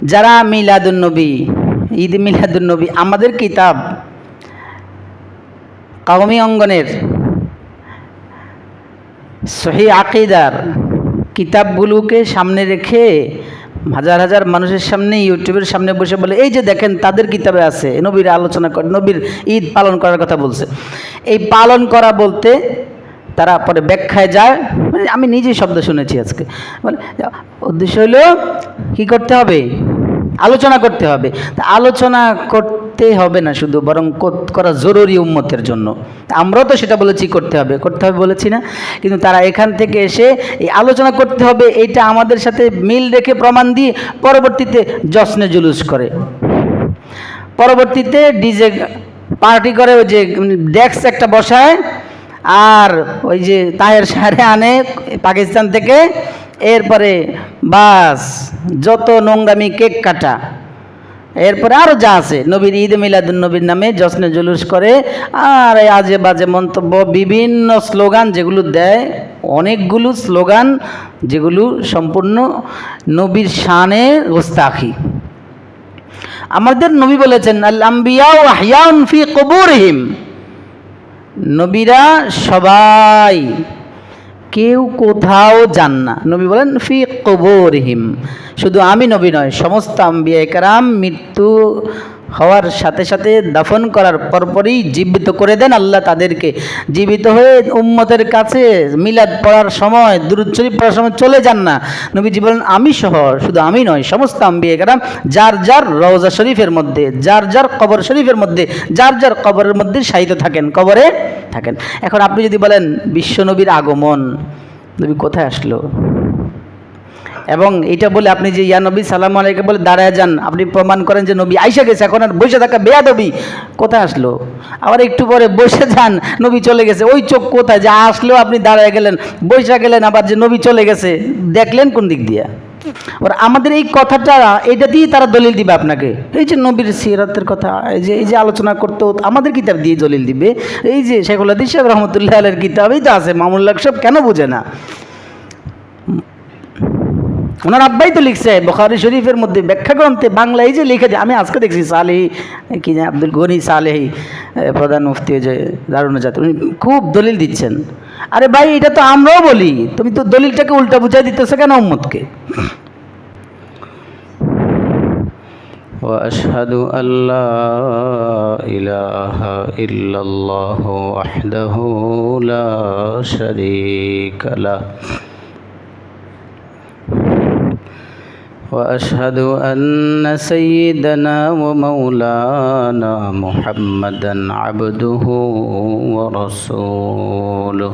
যারা মিলাদুন্নবী, ঈদ মিলাদুন্নবী আমাদের কিতাব কওমি অঙ্গনের সহি আকীদার কিতাবগুলোকে সামনে রেখে হাজার হাজার মানুষের সামনে ইউটিউবের সামনে বসে বলে এই যে দেখেন তাদের কিতাবে আছে নবীর আলোচনা করে, নবীর ঈদ পালন করার কথা বলছে। এই পালন করা বলতে তারা পরে ব্যাখ্যায় যায়, মানে আমি নিজেই শব্দ শুনেছি আজকে, মানে উদ্দেশ্য হলো কি করতে হবে, আলোচনা করতে হবে। তা আলোচনা করতে হবে না শুধু, বরং করা জরুরি উম্মতের জন্য। আমরাও তো সেটা বলেছি করতে হবে বলেছি না, কিন্তু তারা এখান থেকে এসে এই আলোচনা করতে হবে এইটা আমাদের সাথে মিল রেখে প্রমাণ দিয়ে পরবর্তীতে জশ্নে জুলুস করে, পরবর্তীতে ডিজে পার্টি করে, ওই যে ডেস্ক একটা বসায় আর ওই যে তাহের সারে আনে পাকিস্তান থেকে, এরপরে বাস যত নোংরামি, কেক কাটা, এরপরে আরও যা আছে নবীর ঈদ মিলাদুন্নবীর নামে জশ্নে জুলুস করে, আর আজে বাজে মন্তব্য, বিভিন্ন স্লোগান যেগুলো দেয়, অনেকগুলো স্লোগান যেগুলো সম্পূর্ণ নবীর শানে গোস্তাখি। আমাদের নবী বলেছেন আল আম্বিয়া আহইয়াউন ফি কুবুরিহিম, নবীরা সবাই কেউ কোথাও যান না। নবী বলেন ফি কুবুরিহিম, শুধু আমি নবী নয়, সমস্ত আম্বিয়া কেরাম মৃত্যু হওয়ার সাথে সাথে দাফন করার পরপরই জীবিত করে দেন আল্লাহ তাদেরকে। জীবিত হয়ে উম্মতের কাছে মিলাদ পড়ার সময়, দুরূদ শরীফ পড়ার সময় চলে যান না। নবীজি বলেন আমি সহ, শুধু আমি নয়, সমস্ত আম্বিয়া কেরাম যার যার রওজা শরীফের মধ্যে, যার যার কবর শরীফের মধ্যে, যার যার কবরের মধ্যে শায়িত থাকেন, কবরে থাকেন। এখন আপনি যদি বলেন বিশ্বনবীর আগমন, নবী কোথায় আসলো, এবং এটা বলে আপনি যে ইয়া নবী সালাম আলাইকুম বলে দাঁড়ায় যান, আপনি প্রমাণ করেন যে নবী আইসা গেছে, এখন আর বসে থাকা বেয়াদবি, কোথায় আসলো? আবার একটু পরে বসে যান, নবী চলে গেছে, ওই চোখ কোথায় যে আসলেও আপনি দাঁড়ায় গেলেন, বসে গেলেন, আবার যে নবী চলে গেছে দেখলেন কোন দিক দিয়ে? ওরা আমাদের এই কথাটা, এটা দিয়ে তারা দলিল দিবে আপনাকে, এই যে নবীর সিরাতের কথা, এই যে আলোচনা করতে আমাদের কিতাব দিয়ে দলিল দিবে, এই যে শেখুল হাদিস সাহেব রহমতুল্লাহ আলাইহির কিতাব এই তো আছে, মামুনুল হক সাহেব কেন বোঝে না? ওনার আব্বাই তো লিখছে বুখারী শরীফের মধ্যে ব্যাখ্যা গ্রন্থে বাংলা, এই যে লিখে দেয়, আমি আজকে দেখছি সালেহি কি না আব্দুল গনি সালেহি, প্রধান মুফতি যে দারুন জাত, উনি খুব দলিল দিচ্ছেন। আরে ভাই এটা তো আমরাও বলি, তুমি তো দলিলটাকে উল্টা বুঝাই দিতেছো কেন উম্মতকে? وأشهد أن لا إله إلا الله وحده لا شريك له وأشهد أن سيدنا ومولانا محمدا عبده ورسوله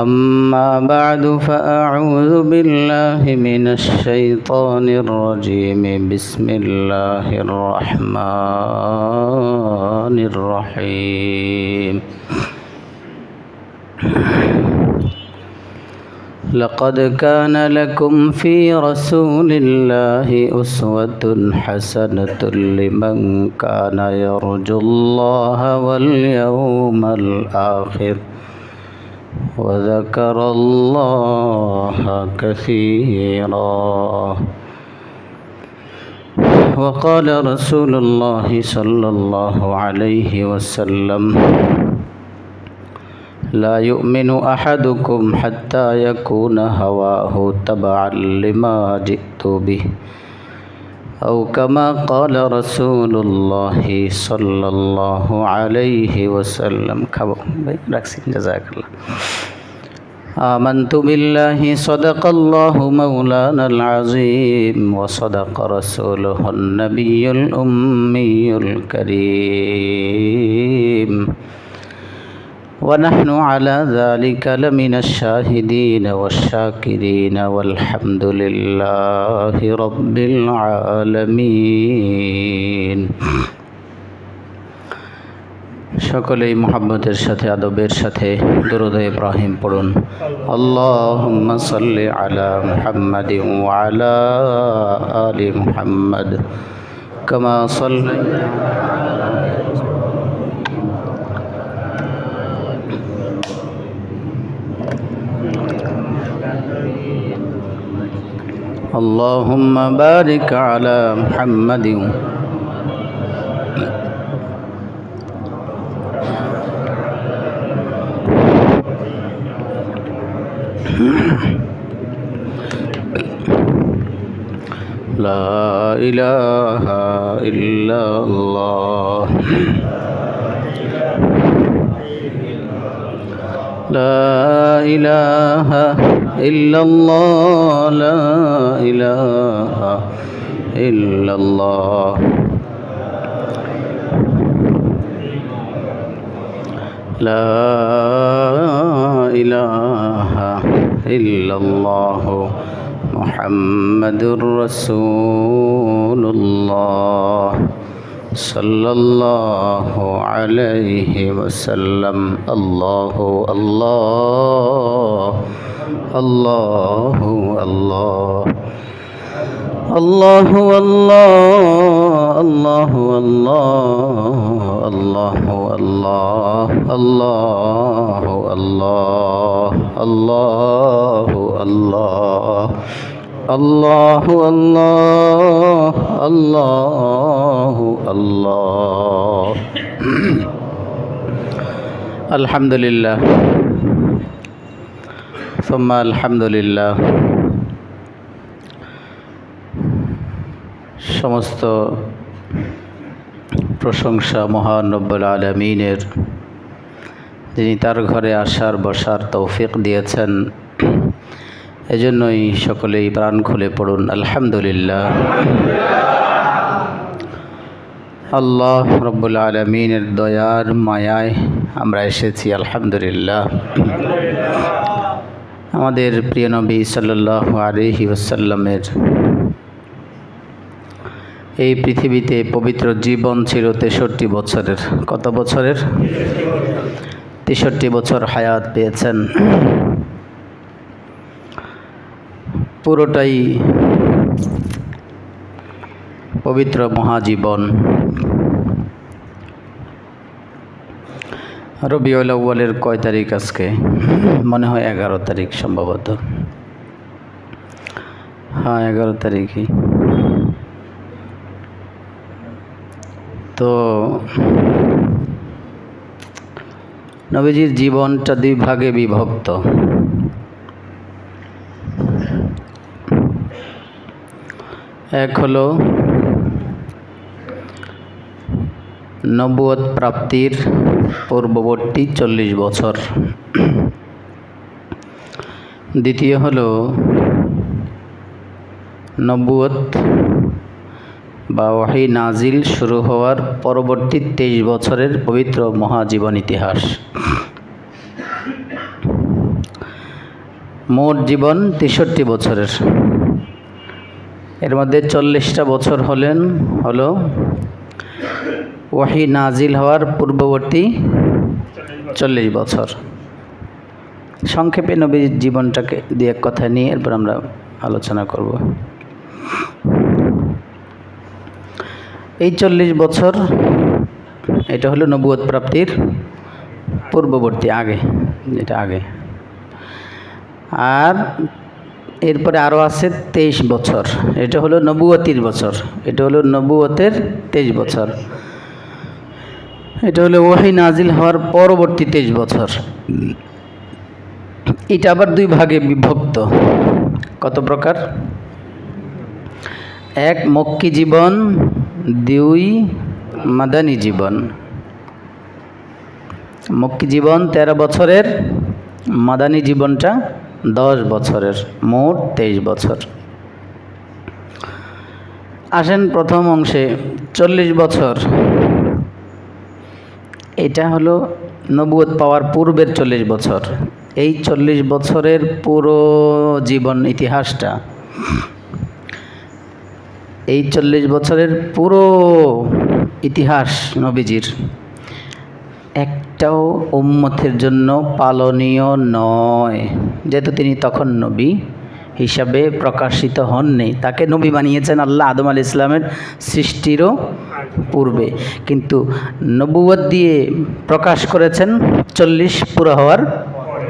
أما بعد فأعوذ بالله من الشيطان الرجيم بسم الله الرحمن الرحيم لقد كان لكم في رسول الله أسوة حسنة لمن كان يرجو الله واليوم الآخر وذكر الله كثيرا وقال رسول الله صلى الله عليه وسلم لا يؤمن أحدكم حتى يكون هواه تبعا لما جئت به أو كما قال رسول الله صلى الله عليه وسلم جزاك الله آمنت بالله صدق الله مولانا العظيم وصدق رسوله النبي الأمي الكريم ونحن على ذلك لمن الشاهدين والشاكرين والحمد لله رب العالمين সকলেই মুহাব্বতের সাথে আদবের সাথে দুরূদ ইব্রাহিম পড়ুন। আল্লাহুম্মা সাল্লি আলা মুহাম্মাদিন ওয়া আলা আলি মুহাম্মাদ কামা সাল্লাইতা اللهم بارك على محمد لا إله إلا الله لا إله إلا الله لا إله إلا الله لا إله إلا الله محمد رسول الله صلى الله عليه وسلم الله الله الله الله الله الله الله الله الله الله الله الله الله الله الله الله الله الحمد لله ثم الحمد لله সমস্ত প্রশংসা মহান রব্বুল আলামিনের, যিনি তার ঘরে আসার বসার তৌফিক দিয়েছেন। এজন্যই সকলেই প্রাণ খুলে পড়ুন আলহামদুলিল্লাহ। আল্লাহ রব্বুল আলামিনের দয়ার মায়ায় আমরা এসেছি আলহামদুলিল্লাহ। আমাদের প্রিয় নবী সাল্লাল্লাহু আলাইহি ওয়াসাল্লামের এই পৃথিবীতে পবিত্র জীবন ছিল 63 বছরের। কত বছরের? 63 বছর হায়াত পেয়েছেন। পুরোটাই পবিত্র মহাজীবন। রবিউল আউয়ালের কয় তারিখ আজকে? মনে হয় 11 তারিখ সম্ভবত। হ্যাঁ, 11 তারিখই। তো নবীজির জীবনটা 2 ভাগে বিভক্ত। এক হলো নবুয়ত প্রাপ্তির পূর্ববর্তী 40 বছর, দ্বিতীয় হলো নবুয়ত বা ওহী নাজিল শুরু হওয়ার পরবর্তী 23 বছরের পবিত্র মহাজীবন ইতিহাস। মোট জীবন 63 বছরের। এর মধ্যে 40টা বছর হলো ওহী নাজিল হওয়ার পূর্ববর্তী 40 বছর। সংক্ষেপে নবীর জীবনটাকে দিয়ে এক কথা নিয়ে এরপর আমরা আলোচনা করব। এই 40 বছর এটা হলো নবুয়ত প্রাপ্তির পূর্ববর্তী, আগে, এটা আগে। আর এরপরে আরও আছে 23 বছর, এটা হলো নবুয়তির বছর। এটা হলো নবুয়তের 23 বছর। এটা হলো ওহী নাজিল হওয়ার পরবর্তী 23 বছর। এটা আবার 2 ভাগে বিভক্ত। কত প্রকার? 1 মক্কি জীবন, 2 মাদানী জীবন। মক্কি জীবন 13 বছরের, মাদানী জীবনটা 10 বছরের, মোট 23 বছর। আসেন প্রথম অংশে 40 বছর। এটা হলো নবুয়ত পাওয়ার পূর্বের 40 বছর। এই 40 বছরের পুরো জীবন ইতিহাসটা, এই 40 বছরের পুরো ইতিহাস নবীজির একটাও উম্মতের জন্য পালনীয় নয়, যেহেতু তিনি তখন নবী হিসাবে প্রকাশিত হননি। তাকে নবী বানিয়েছেন আল্লাহ আদম আলাইহিস সালামের সৃষ্টিরও পূর্বে, কিন্তু নবুয়ত দিয়ে প্রকাশ করেছেন 40 পুরো হওয়ার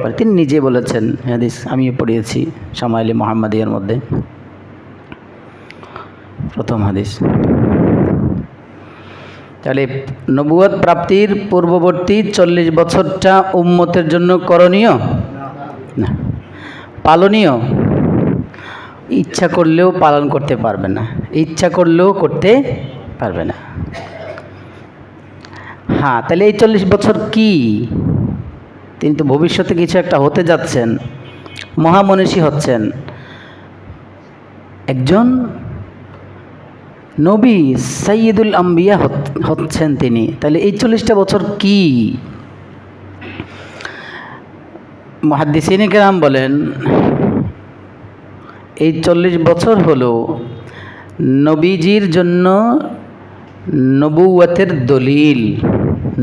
পরে। তিনি নিজে বলেছেন, হাদিস আমিও পড়িয়েছি শামাইলে মুহাম্মাদিয়ার মধ্যে, প্রথম হাদিস। তাহলে নবুয়ত প্রাপ্তির পূর্ববর্তী 40 বছরটা উম্মতের জন্য করণীয় না, পালনীয়। ইচ্ছা করলেও পালন করতে পারবে না, ইচ্ছা করলেও করতে পারবে না। হ্যাঁ, তাহলে এই 40 বছর কি? তিনি তো ভবিষ্যতে কিছু একটা হতে যাচ্ছেন, মহামনীষী হচ্ছেন, একজন নবী সাইয়্যিদুল আম্বিয়া হচ্ছেন তিনি। তাহলে এই 40টা বছর কি? মুহাদ্দিসিনে কেরাম বলেন এই 40 বছর হলো নবীজির জন্য নবুয়তের দলিল।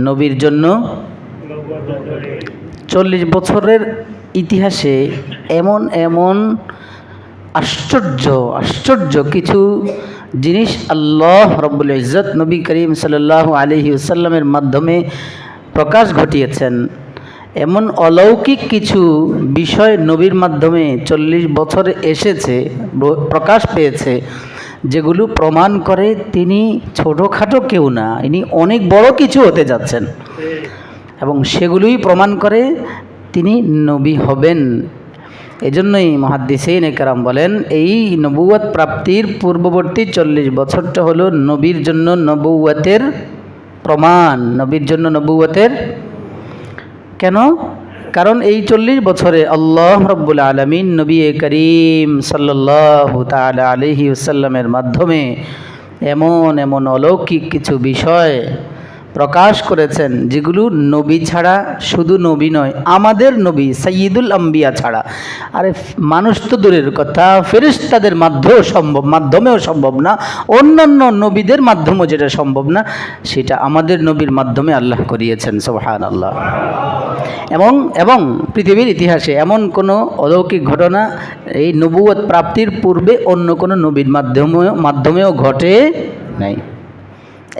নবীর জন্য 40 বছরের ইতিহাসে এমন এমন আশ্চর্য আশ্চর্য কিছু জিনিস আল্লাহ রব্বুল ইজ্জত নবী করিম সাল্লাল্লাহু আলাইহি ওয়াসাল্লামের মাধ্যমে প্রকাশ ঘটিয়েছেন। এমন অলৌকিক কিছু বিষয় নবীর মাধ্যমে 40 বছরে এসেছে, প্রকাশ পেয়েছে, যেগুলো প্রমাণ করে তিনি ছোটোখাটো কেউ না, ইনি অনেক বড় কিছু হতে যাচ্ছেন, এবং সেগুলোই প্রমাণ করে তিনি নবী হবেন। এজন্যই মুহাদ্দিসিনে কেরাম বলেন এই নবুয়ত প্রাপ্তির পূর্ববর্তী 40 বছরটা হলো নবীর জন্য নবুয়তের প্রমাণ, নবীর জন্য নবুয়তের। কেন? কারণ এই 40 বছরে আল্লাহ রব্বুল আলামিন নবী করিম সাল্লাল্লাহু তাআলা আলাইহি ওয়াসাল্লামের মাধ্যমে এমন এমন অলৌকিক কিছু বিষয় প্রকাশ করেছেন, যেগুলো নবী ছাড়া, শুধু নবী নয়, আমাদের নবী সাইয়্যিদুল আম্বিয়া ছাড়া, আরে মানুষ তো দূরের কথা, ফেরেশতাদের মাধ্যমেও সম্ভব না, অন্যান্য নবীদের মাধ্যমেও যেটা সম্ভব না, সেটা আমাদের নবীর মাধ্যমে আল্লাহ করিয়েছেন। সুবহানাল্লাহ। এবং পৃথিবীর ইতিহাসে এমন কোনো অলৌকিক ঘটনা এই নবুয়ত প্রাপ্তির পূর্বে অন্য কোনো নবীর মাধ্যমেও ঘটে নাই।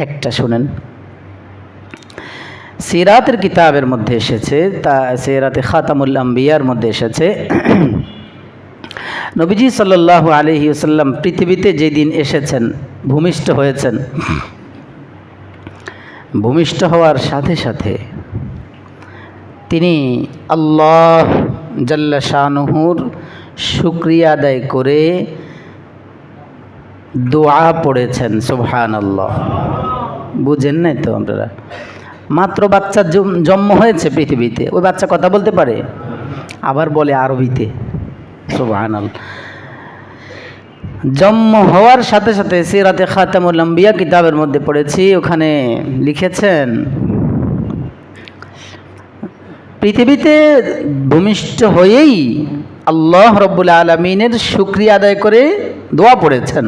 একটা শুনেন, সিরাতের কিতাবের মধ্যে এসেছে, তা সিরাতে খাতামুল আম্বিয়ার মধ্যে এসেছে, নবীজি সাল্লাল্লাহু আলাইহি ওয়াসাল্লাম পৃথিবীতে যেদিন এসেছেন, ভূমিষ্ঠ হয়েছেন, ভূমিষ্ঠ হওয়ার সাথে সাথে তিনি আল্লাহ জাল্লা শানুহুর শুকরিয়া আদায় করে দোয়া পড়েছেন। সুবহানাল্লাহ। বুঝেন নাই তো আপনারা? মাত্র বাচ্চা জন্ম হয়েছে পৃথিবীতে, ওই বাচ্চা কথা বলতে পারে, আবার বলে আরবিতে। সুবহানাল্লাহ। জন্ম হওয়ার সাথে সাথে সিরাতে খাতামুল আম্বিয়া কিতাবের মধ্যে পড়েছি, ওখানে লিখেছেন পৃথিবীতে ভূমিষ্ঠ হয়েই আল্লাহ রব্বুল আলামিনের শুকরিয়া আদায় করে দোয়া পড়েছেন।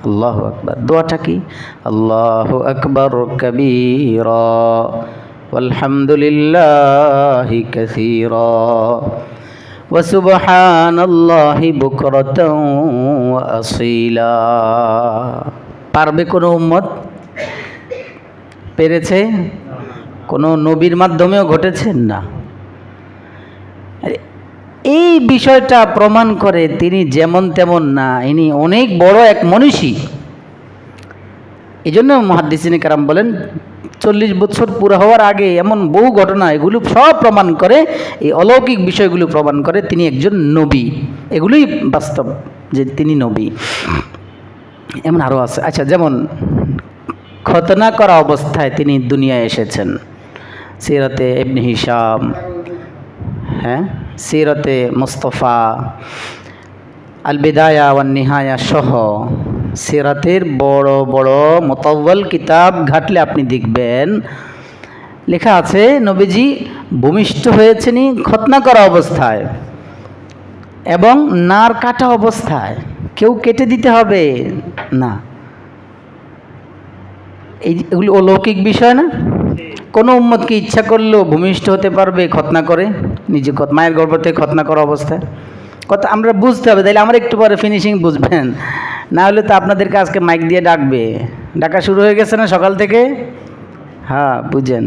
আল্লাহু আকবার। দোয়াটা কি? আল্লাহু আকবার কাবীরা ওয়ালহামদুলিল্লাহি কাসীরা ওয়া সুবহানাল্লাহি বুকরাতাও ওয়া আসীলা। পারবে কোনো উম্মত? পেরেছে? কোনো নবীর মাধ্যমেও ঘটেছে না। এই বিষয়টা প্রমাণ করে তিনি যেমন তেমন না, ইনি অনেক বড় এক মনীষী। এই জন্য মুহাদ্দিসিনে কেরাম বলেন 40 বছর পুরো হওয়ার আগে এমন বহু ঘটনা, এগুলো সব প্রমাণ করে, এই অলৌকিক বিষয়গুলো প্রমাণ করে তিনি একজন নবী। এগুলোই বাস্তব যে তিনি নবী। এমন আরও আছে। আচ্ছা, যেমন খতনা করা অবস্থায় তিনি দুনিয়ায় এসেছেন। সিরাতে ইবনে হিশাম, হ্যাঁ, সিরাতে মুস্তাফা, আল বিদায়া ওয়ান নিহায়া সহ সিরাতের বড় বড় মুতাওয়াল কিতাব ঘাটলে আপনি দেখবেন লেখা আছে নবীজি ভূমিষ্ঠ হয়েছেনই খতনা করা অবস্থায় এবং নার কাটা অবস্থায়। কেউ কেটে দিতে হবে না। এগুলি অলৌকিক বিষয় না? কোনো উম্মতকে ইচ্ছা করলেও ভূমিষ্ঠ হতে পারবে খতনা করে, নিজে মায়ের গর্ভ থেকে খতনা করা অবস্থায়। কথা আমরা বুঝতে হবে, তাইলে আমার একটু পরে ফিনিশিং বুঝবেন, না হলে তো আপনাদেরকে আজকে মাইক দিয়ে ডাকবে। ডাকা শুরু হয়ে গেছে না সকাল থেকে? হ্যাঁ বুঝেন,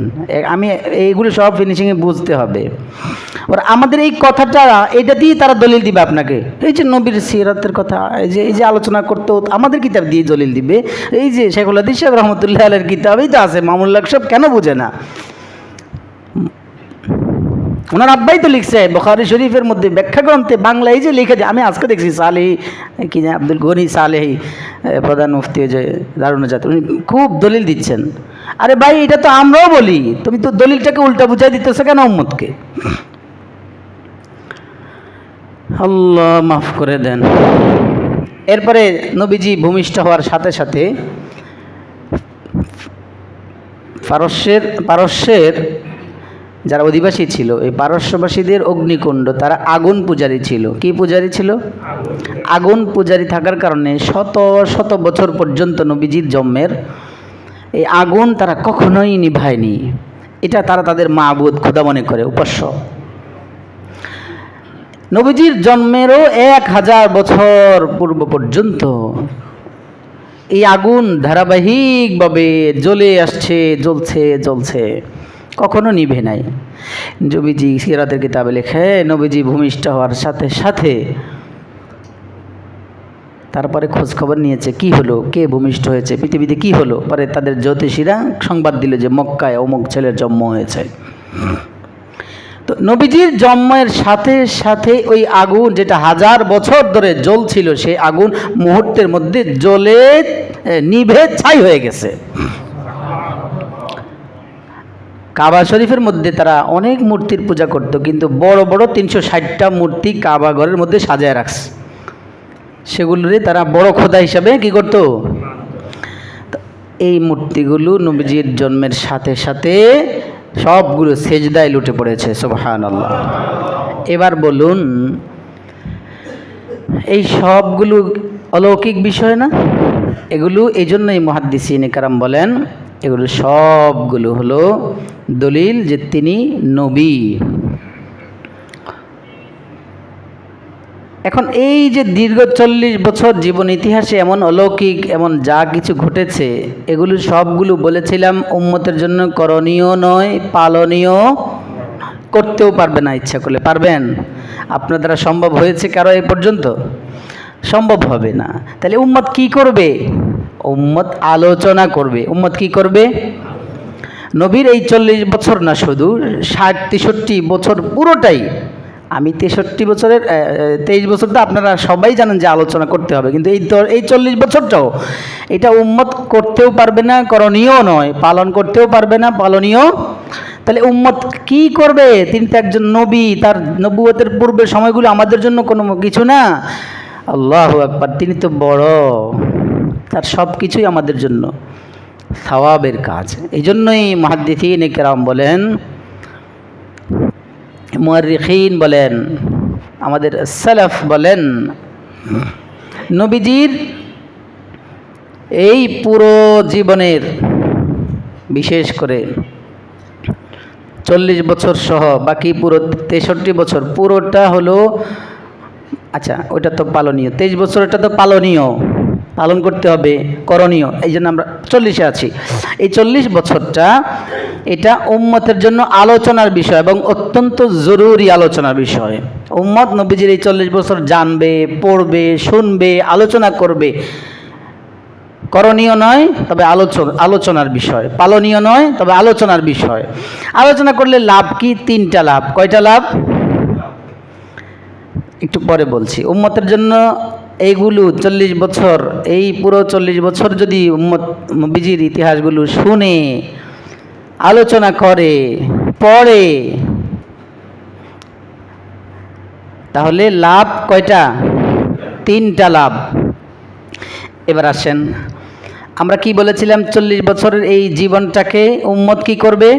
আমি এইগুলো সব ফিনিশিংয়ে বুঝতে হবে। ওর আমাদের এই কথাটা এটা দিয়ে তারা দলিল দিবে আপনাকে, এই যে নবীর সিরাতের কথা এই যে আলোচনা করতো আমাদের কিতাব দিয়ে দলিল দিবে। এই যে শেখুল হাদিস সাহেব রহমতুল্লাহ আলাইহির কিতাবেই তো আছে, মামুনুল হক সাহেব কেন বুঝে না? ওনার আব্বাই তো লিখছে বুখারী শরীফের মধ্যে ব্যাখ্যা গ্রন্থে বাংলায় যে লিখে যায়, আমি আজকে দেখছি সালেহি কি না আব্দুল গনি সালেহি প্রধান মুফতি যে দারুন নাজাত, উনি খুব দলিল দিচ্ছেন। আরে ভাই এটা তো আমরাও বলি, তুমি তো দলিলটাকে উল্টা বুঝাই দিতেছো কেন উম্মতকে? আল্লাহ মাফ করে দেন। এরপরে নবীজি ভূমিষ্ঠ হওয়ার সাথে সাথে পারস্যের যারা অধিবাসী ছিল, এই পারস্যবাসীদের অগ্নিকুণ্ড, তারা আগুন পূজারী ছিল। কি পূজারী ছিল? আগুন পূজারী থাকার কারণে শত শত বছর পর্যন্ত নবীজির জন্মের এই আগুন তারা কখনোই নিভায়নি। এটা তারা তাদের মাবুদ খোদা মনে করে, উপাস্য। নবীজির জন্মেরও 1000 বছর পূর্ব পর্যন্ত এই আগুন ধারাবাহিকভাবে জ্বলে আসছে, জ্বলছে, কখনো নিভে নাই। নবীজি সিরাতের কিতাবে লেখে নবীজি ভূমিষ্ঠ হওয়ার সাথে সাথে তারপরে খোঁজ খবর নিয়েছে কি হলো, কে ভূমিষ্ঠ হয়েছে, পৃথিবীতে কি হলো। পরে তাদের জ্যোতিষীরা সংবাদ দিল যে মক্কায় অমুক ছেলের জন্ম হয়েছে। তো নবীজির জন্মের সাথে সাথে ওই আগুন যেটা 1000 বছর ধরে জ্বলছিল, সেই আগুন মুহূর্তের মধ্যে জ্বলে নিভে ছাই হয়ে গেছে। কাবা শরীফের মধ্যে তারা অনেক মূর্তির পূজা করত, কিন্তু বড় বড় 360টা মূর্তি কাবা ঘরের মধ্যে সাজায় রাখছে। সেগুলোরে তারা বড় খোদা হিসাবে কি করত? এই মূর্তিগুলো নবীজির জন্মের সাথে সাথে সবগুলো সেজদায় লুটে পড়েছে। সুবহানাল্লাহ। এবার বলুন, এই সবগুলো অলৌকিক বিষয় না? এগুলো এই জন্যই মুহাদ্দিসিনে কেরাম বলেন এগুলো সবগুলো হলো দলিল যে তিনি নবী। এখন এই যে দীর্ঘ 40 বছর জীবন ইতিহাসে এমন অলৌকিক এমন যা কিছু ঘটেছে, এগুলো সবগুলো বলেছিলাম উম্মতের জন্য করণীয় নয়, পালনীয়। করতেও পারবে না, ইচ্ছা করলে পারবেন? আপনার দ্বারা সম্ভব হয়েছে কারো এ পর্যন্ত? সম্ভব হবে না। তাহলে উম্মত কি করবে? উম্মত আলোচনা করবে। উম্মত কি করবে? নবীর এই 40 বছর না, শুধু 60-63 বছর পুরোটাই। আমি 63 বছরের 23 বছরটা আপনারা সবাই জানেন যে আলোচনা করতে হবে, কিন্তু এই 40 বছরটাও এটা উম্মত করতেও পারবে না, করণীয় নয়, পালন করতেও পারবে না, পালনীয়। তাহলে উম্মত কি করবে? তিনি তো একজন নবী, তার নবুয়তের পূর্বের সময়গুলো আমাদের জন্য কোনো কিছু না। আল্লাহু আকবার, তিনি তো বড়, তার সব কিছুই আমাদের জন্য সওয়াবের কাজ। এই জন্যই মুহাদ্দিসিনে কেরাম বলেন, মুআররিখিন বলেন, আমাদের সালাফ বলেন, নবীজির এই পুরো জীবনের বিশেষ করে 40 বছর সহ বাকি পুরো 63 বছর পুরোটা হলো, আচ্ছা ওইটা তো পালনীয়, 23 বছর এটা তো পালনীয়, পালন করতে হবে, করণীয়। এই জন্য আমরা 40-এ আছি। এই 40 বছরটা এটা উম্মতের জন্য আলোচনার বিষয় এবং অত্যন্ত জরুরি আলোচনার বিষয়। উম্মত নবীজির এই 40 বছর জানবে, পড়বে, শুনবে, আলোচনা করবে। করণীয় নয়, তবে আলোচনার বিষয়। পালনীয় নয়, তবে আলোচনার বিষয়। আলোচনা করলে লাভ কি? 3টা লাভ। কয়টা লাভ? একটু পরে বলছি। উম্মতের জন্য এইগুলো 40 বছর, এই পুরো 40 বছর যদি উম্মত নবীজির ইতিহাসগুলো শুনে, আলোচনা করে, পড়ে, তাহলে লাভ কয়টা? 3টা লাভ। এবার আসেন, আমরা কি বলেছিলাম? 40 বছরের এই জীবনটাকে উম্মত কি করবে?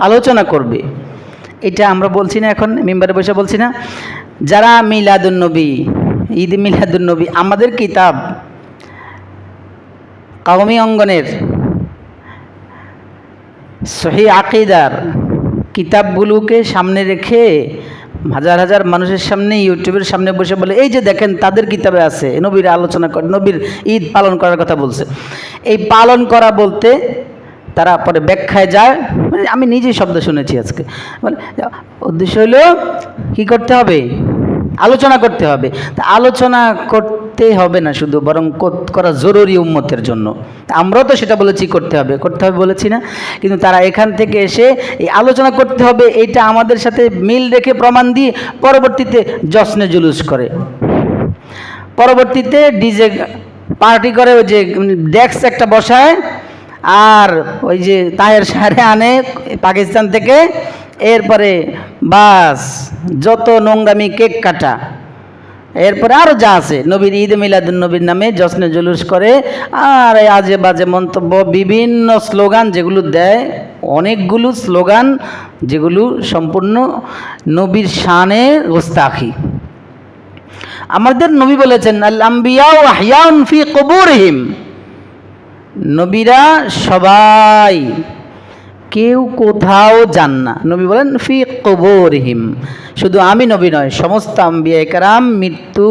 আলোচনা করবে। এটা আমরা বলছি না, এখন মিম্বারে বসে বলছি না? যারা মিলাদুন্নবী, ঈদ মিলাদুন্নবী, আমাদের কিতাব কওমি অঙ্গনের সহিহ আকীদার কিতাবগুলোকে সামনে রেখে হাজার হাজার মানুষের সামনে, ইউটিউবের সামনে বসে বলে, এই যে দেখেন তাদের কিতাবে আছে নবীর আলোচনা করে, নবীর ঈদ পালন করার কথা বলছে। এই পালন করা বলতে তারা পরে ব্যাখ্যায় যায়, মানে আমি নিজেই শব্দ শুনেছি আজকে, মানে উদ্দেশ্য হলো কি করতে হবে, আলোচনা করতে হবে। তা আলোচনা করতে হবে না শুধু, বরং করা জরুরি উম্মতের জন্য। আমরাও তো সেটা বলেছি করতে হবে বলেছি না, কিন্তু তারা এখান থেকে এসে এই আলোচনা করতে হবে এইটা আমাদের সাথে মিল রেখে প্রমাণ দিয়ে পরবর্তীতে জশ্নে জুলুস করে, পরবর্তীতে ডিজে পার্টি করে, ওই যে ডেস্ক একটা বসায় আর ওই যে তাহের সারে আনে পাকিস্তান থেকে, এরপরে বাস যত নোংরামি, কেক কাটা, এরপরে আরও যা আছে, নবীর ঈদ মিলাদুন নবীর নামে জশ্নে জুলুস করে, আর আজে বাজে মন্তব্য, বিভিন্ন স্লোগান যেগুলো দেয়, অনেকগুলো স্লোগান যেগুলো সম্পূর্ণ নবীর শানে গোস্তাখি। আমাদের নবী বলেছেন আল আম্বিয়া আহইয়াউন ফি কুবুরিহিম, নবীরা সবাই, কেউ কোথাও যান না। নবী বলেন ফি কুবুরিহিম, শুধু আমি নবী নয়, সমস্ত আম্বিয়া কেরাম মৃত্যু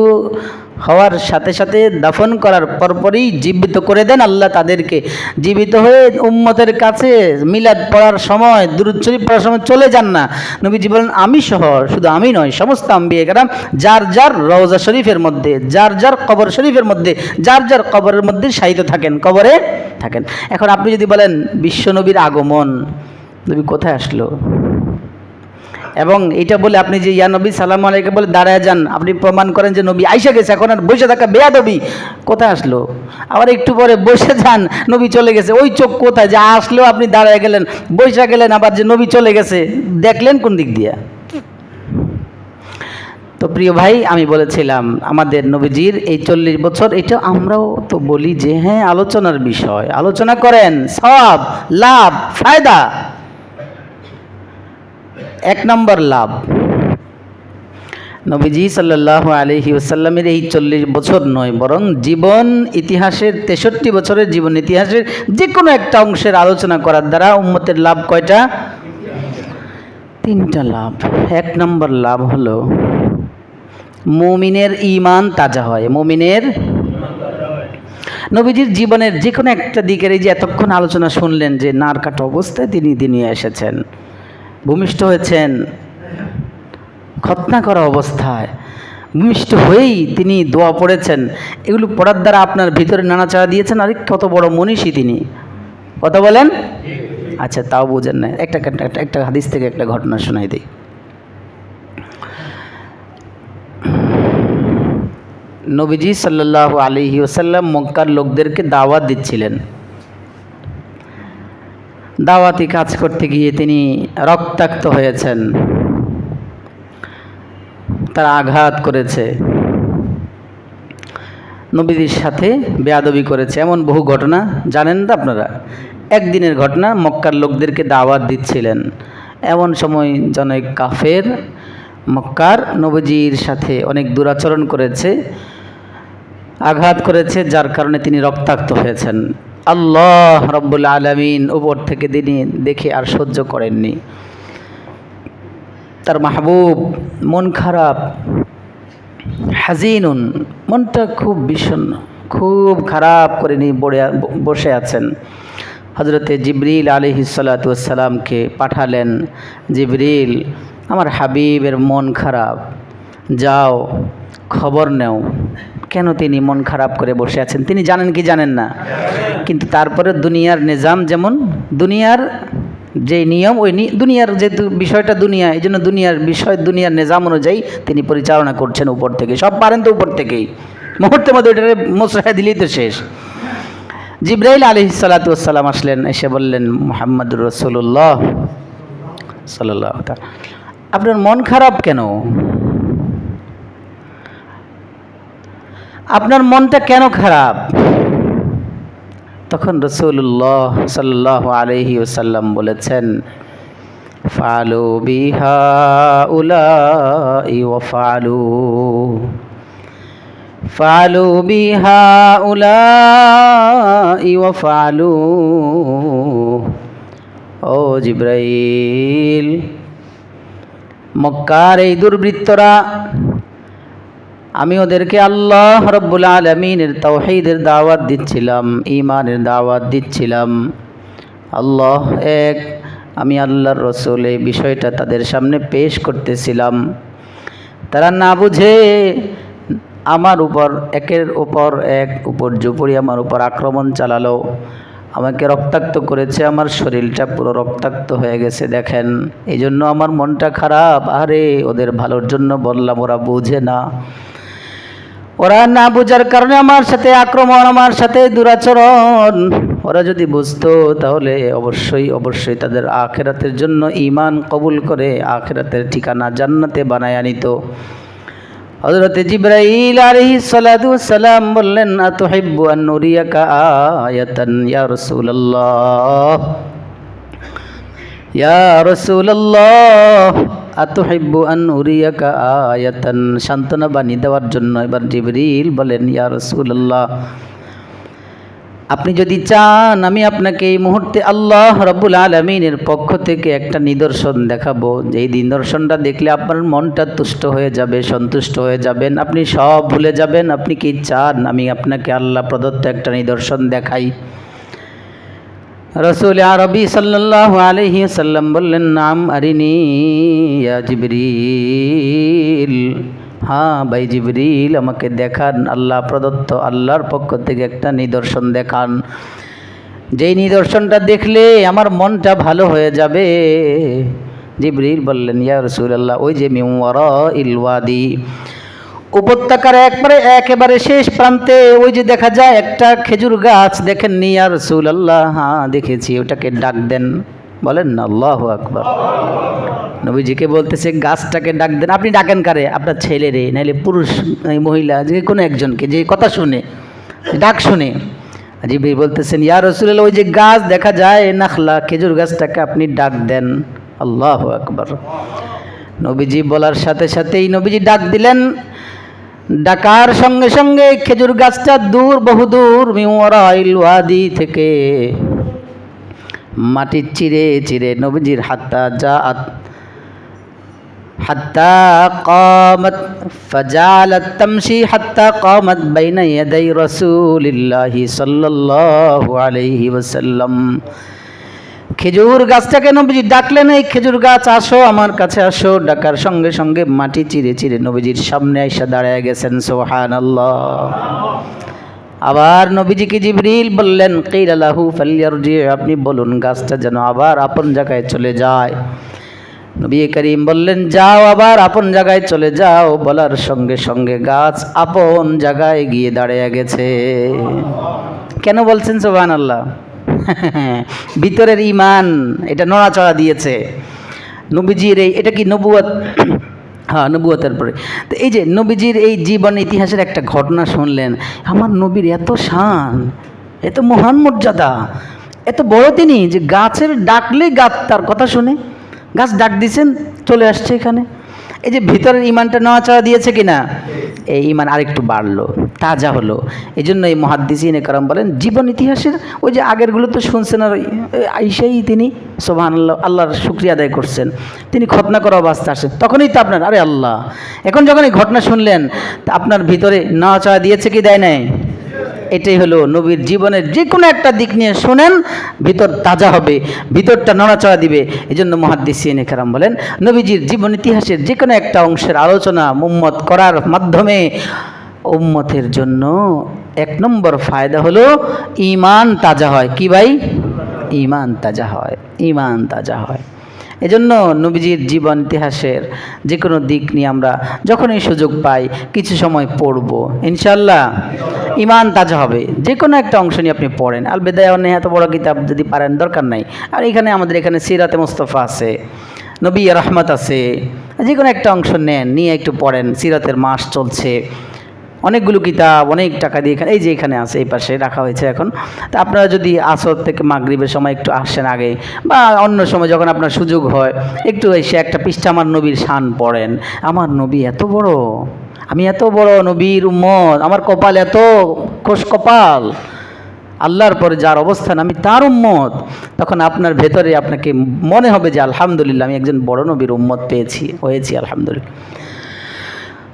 হওয়ার সাথে সাথে দাফন করার পরপরই জীবিত করে দেন আল্লাহ তাদেরকে। জীবিত হয়ে উম্মতের কাছে মিলাদ পড়ার সময়, দুরূদ শরীফ পড়ার সময় চলে যান না। নবীজি বলেন আমি সহ, শুধু আমি নয়, সমস্ত আম্বিয়া কেরাম যার যার রওজা শরীফের মধ্যে, যার যার কবর শরীফের মধ্যে, যার যার কবরের মধ্যে শায়িত থাকেন, কবরে থাকেন। এখন আপনি যদি বলেন বিশ্বনবীর আগমন, নবী কোথায় আসলো, এবং এটা বলে আপনি যে ইয়া নবী সালাম আলাইকুম বলে দাঁড়ায় যান, আপনি প্রমাণ করেন যে নবী আইসা গেছে, এখন আর বসে থাকা বেয়াদবি, কোথায় আসলো? আবার একটু পরে বসে যান, নবী চলে গেছে, ওই চোখ কোথায় যে আসলেও আপনি দাঁড়ায় গেলেন, বসে গেলেন, আবার যে নবী চলে গেছে দেখলেন কোন দিক দিয়া? তো প্রিয় ভাই, আমি বলেছিলাম আমাদের নবীজির এই 40 বছর, এটা আমরাও তো বলি যে হ্যাঁ আলোচনার বিষয়, আলোচনা করেন, সওয়াব, লাভ, ফায়দা। 1 নম্বর লাভ, নবীজি সাল্লাল্লাহু আলাইহি ওয়াসাল্লামের এই 40 বছর নয়, বরং জীবন ইতিহাসের 63 বছরের জীবন ইতিহাসের যে কোনো একটা অংশের আলোচনা করার দ্বারা উম্মতের লাভ কয়টা? 3টা লাভ। 1 নম্বর লাভ হলো মুমিনের ঈমান তাজা হয়। মুমিনের, নবীজির জীবনের যে কোনো একটা দিকের, এই যে এতক্ষণ আলোচনা শুনলেন যে নার কাটা অবস্থায় তিনি দুনিয়া এসেছেন, ভূমিষ্ঠ হয়েছেন খতনা করা অবস্থায়, ভূমিষ্ঠ হয়েই তিনি দোয়া পড়েছেন, এগুলো পড়ার দ্বারা আপনার ভিতরে নাড়াচাড়া দিয়েছেন, আরে কত বড় মনীষী তিনি, কথা বলেন? আচ্ছা, তাও বুঝেন না, একটা হাদিস থেকে একটা ঘটনা শোনাই দিই। নবীজি সাল্লাল্লাহু আলাইহি ওয়াসাল্লাম মক্কার লোকদেরকে দাওয়াত দিচ্ছিলেন। দাওয়াতি কাজ করতে গিয়ে তিনি রক্তাক্ত হয়েছেন, তারা আঘাত করেছে, নবীজির সাথে বেয়াদবি করেছে, এমন বহু ঘটনা জানেন তো আপনারা। একদিনের ঘটনা, মক্কার লোকদেরকে দাওয়াত দিচ্ছিলেন, এমন সময় জনৈক কাফের মক্কার নবীজির সাথে অনেক দুরাচরণ করেছে, আঘাত করেছে, যার কারণে তিনি রক্তাক্ত হয়েছেন। আল্লাহ রব্বুল আলামিন উপর থেকে তিনি দেখে আর সহ্য করেননি। তার মাহবুব মন খারাপ, হাজিনুন, মনটা খুব বিষণ্ণ, খুব খারাপ করে নিয়ে বসে আছেন। হজরতে জিবরিল আলাইহিস সালাতু ওয়াস সালামকে পাঠালেন, জিবরিল, আমার হাবিবের মন খারাপ, যাও খবর নেও কেন তিনি মন খারাপ করে বসে আছেন। তিনি জানেন কি জানেন না, কিন্তু তারপরে দুনিয়ার নিজাম, যেমন দুনিয়ার যে নিয়ম, ওই দুনিয়ার যেহেতু বিষয়টা দুনিয়া, এই জন্য দুনিয়ার বিষয়, দুনিয়ার নিজাম অনুযায়ী তিনি পরিচালনা করছেন উপর থেকে, সব পারেন তো উপর থেকেই, মুহূর্তের মধ্যে ওইটারে মোসরায় দিলেই তো শেষ। জিবরাইল আলাইহিস সালাতু ওয়াস সালাম আসলেন, এসে বললেন, মুহাম্মদুর রাসূলুল্লাহ সাল্লাল্লাহু আলাইহি ওয়াসাল্লাম, আপনার মন খারাপ কেন? আপনার মনটা কেন খারাপ? তখন রাসূলুল্লাহ সাল্লাল্লাহু আলাইহি ওয়াসাল্লাম বলেছেন, ফালু বিহা উলাই ওয়া ফালু বিহা উলাই ওয়া ফালু। ও জিবরাইল, মক্কার এই দুর্বৃত্তরা, আমি ওদেরকে আল্লাহ রব্বুল আলামিনের তাওহীদের দাওয়াত দিচ্ছিলাম, ঈমানের দাওয়াত দিচ্ছিলাম, আল্লাহ এক, আমি আল্লাহর রসুল এই বিষয়টা তাদের সামনে পেশ করতেছিলাম, তারা না বুঝে আমার উপর একের উপর এক উপর্যুপরি আমার উপর আক্রমণ চালালো, আমাকে রক্তাক্ত করেছে, আমার শরীরটা পুরো রক্তাক্ত হয়ে গেছে দেখেন। এই জন্য আমার মনটা খারাপ। আরে ওদের ভালোর জন্য বললাম, ওরা বুঝে না, ওরা না বোঝার কারণে আমার সাথে আক্রমণ, আমার সাথে দুরাচরণ। ওরা যদি বুঝতো তাহলে অবশ্যই অবশ্যই তাদের আখিরাতের জন্য ঈমান কবুল করে আখিরাতের ঠিকানা জান্নাতে বানায় আনিত। হযরত জিবরাইল আলাইহিস সালাতু ওয়াস সালাম বললেন, আতুহিব্বু আন নুরিয়াকা আয়াতান ইয়া রাসূলুল্লাহ, ইয়া রাসূলুল্লাহ আতুহিব্বু আন উরিয়াকা আয়াতান। সান্ত্বনা বাণী দেওয়ার জন্য এবার জিবরিল বলেন, ইয়া রাসূলুল্লাহ, আপনি যদি চান আমি আপনাকে এই মুহূর্তে আল্লাহ রাব্বুল আলামিনের পক্ষ থেকে একটা নিদর্শন দেখাবো, যেই নিদর্শনটা দেখলে আপনার মনটা তুষ্ট হয়ে যাবে, সন্তুষ্ট হয়ে যাবেন, আপনি সব ভুলে যাবেন। আপনি কি চান আমি আপনাকে আল্লাহ প্রদত্ত একটা নিদর্শন দেখাই? রাসূল আরবি সাল্লাল্লাহু আলাইহি ওয়াসাল্লাম বললেন, নাম আরিনি ইয়া জিবরিল। হ্যাঁ ভাই জিবরিল, আমাকে দেখান, আল্লাহ প্রদত্ত আল্লাহর পক্ষ থেকে একটা নিদর্শন দেখান, যেই নিদর্শনটা দেখলে আমার মনটা ভালো হয়ে যাবে। জিবরিল বললেন, ইয়া রাসূলুল্লাহ, ওই যে মিন ওয়ারাইল ওয়াদি, উপত্যকার একেবারে শেষ প্রান্তে ওই যে দেখা যায় একটা খেজুর গাছ, দেখেননি ইয়া রাসূলুল্লাহ? হ্যাঁ দেখেছি, ওটাকে ডাক দেন। বলেন না আল্লাহু আকবার। নবীজিকে বলতেছে গাছটাকে ডাক দেন। আপনি ডাকেন কারে? আপনার ছেলেরে, নাইলে পুরুষ মহিলা, যে কোনো একজনকে, যে কথা শুনে, ডাক শুনে। জিবরিল বলতেছেন, ইয়া রাসূলুল্লাহ, ওই যে গাছ দেখা যায় নাখলা, খেজুর গাছটাকে আপনি ডাক দেন। আল্লাহু আকবার। নবীজি বলার সাথে সাথেই নবীজি ডাক দিলেন। ডাকার সঙ্গে সঙ্গে খেজুর গাছটা দূর, বহুদূর মিন ওয়ারাইল ওয়াদি থেকে মাটি চিরে চিরে নবীজির হাত্তা কামাত ফাজালাত তামশি হাত্তা কামাত বাইনা ইয়াদাই রাসূলিল্লাহি সাল্লাল্লাহু আলাইহি ওয়াসাল্লাম। খেজুর গাছটাকে নবীজি ডাকলেন, এই খেজুর গাছ আসো, আমার কাছে আসো। ডাকার সঙ্গে সঙ্গে মাটি চিরে চিরে নবীজির সামনে এসে দাঁড়ায় গেছেন। সুবহানাল্লাহ। আবার নবীজিকে জিবরিল বললেন, কিলা লাহু ফালইয়ারজি, আপনি বলুন গাছটা যেন আবার আপন জায়গায় চলে যায়। নবী করিম বললেন, যাও, আবার আপন জায়গায় চলে যাও। বলার সঙ্গে সঙ্গে গাছ আপন জায়গায় গিয়ে দাঁড়িয়ে গেছে। কেন বলছেন সুবহানাল্লাহ? ভিতরের ঈমান এটা নড়াচড়া দিয়েছে। নবীজির এটা কি নবুয়ত? হ্যাঁ, নবুয়তের পরে। তো এই যে নবীজির এই জীবন ইতিহাসের একটা ঘটনা শুনলেন, আমার নবীর এত শান, এত মহান মর্যাদা, এত বড় তিনি, যে গাছের ডাকলে গাছ তার কথা শুনে, গাছ ডাক দিয়েছেন, চলে আসছে এখানে। এই যে ভিতরের ঈমানটা নড়াচড়া দিয়েছে কিনা, এই ঈমান আরেকটু বাড়লো, তাজা হলো। এই জন্য এই মুহাদ্দিসিনে কারাম বলেন, জীবন ইতিহাসের ওই যে আগেরগুলো তো শুনছেন, আর আইসাই তিনি সুবহানাল্লাহ আল্লাহর শুকরিয়া আদায় করছেন, তিনি খতনা করা অবস্থা আসেন, তখনই তো আপনার আরে আল্লাহ। এখন যখন এই ঘটনা শুনলেন, তা আপনার ভিতরে নড়াচড়া দিয়েছে কি দেয় নাই? এটাই হলো নবীর জীবনের যে কোনো একটা দিক নিয়ে শোনেন, ভিতর তাজা হবে, ভিতরটা নড়াচড়া দিবে। এই জন্য মুহাদ্দিসিনে কেরাম বলেন, নবীজির জীবন ইতিহাসের যে কোনো একটা অংশের আলোচনা উম্মত করার মাধ্যমে উম্মতের জন্য এক নম্বর ফায়দা হলো ঈমান তাজা হয়। কি ভাই? ঈমান তাজা হয়, ঈমান তাজা হয়। এজন্য নবীজির জীবন ইতিহাসের যে কোনো দিক নিয়ে আমরা যখনই সুযোগ পাই কিছু সময় পড়ব, ইনশাল্লাহ ঈমান তাজা হবে। যে কোনো একটা অংশ নিয়ে আপনি পড়েন। আল বিদায়া ওয়ান নিহায়া এত বড় কিতাব যদি পারেন, দরকার নাই। আর এখানে আমাদের এখানে সিরাতে মুস্তাফা আছে, নবী রহমত আছে, যে কোনো একটা অংশ নেন, নিয়ে একটু পড়েন। সিরাতের মাস চলছে, অনেকগুলো কিতাব অনেক টাকা দিয়ে এখানে, এই যে এখানে আছে, এই পাশে রাখা হয়েছে এখন। তা আপনারা যদি আসর থেকে মাগরিবের সময় একটু আসেন আগে, বা অন্য সময় যখন আপনার সুযোগ হয়, একটু এসে একটা পৃষ্ঠা আমার নবীর শান পড়েন। আমার নবী এত বড়, আমি এত বড় নবীর উম্মত, আমার কপাল এত খোশ কপাল, আল্লাহর পরে যার অবস্থান আমি তার উম্মত। তখন আপনার ভেতরে আপনাকে মনে হবে যে আলহামদুলিল্লাহ, আমি একজন বড় নবীর উম্মত হয়েছি আলহামদুলিল্লাহ।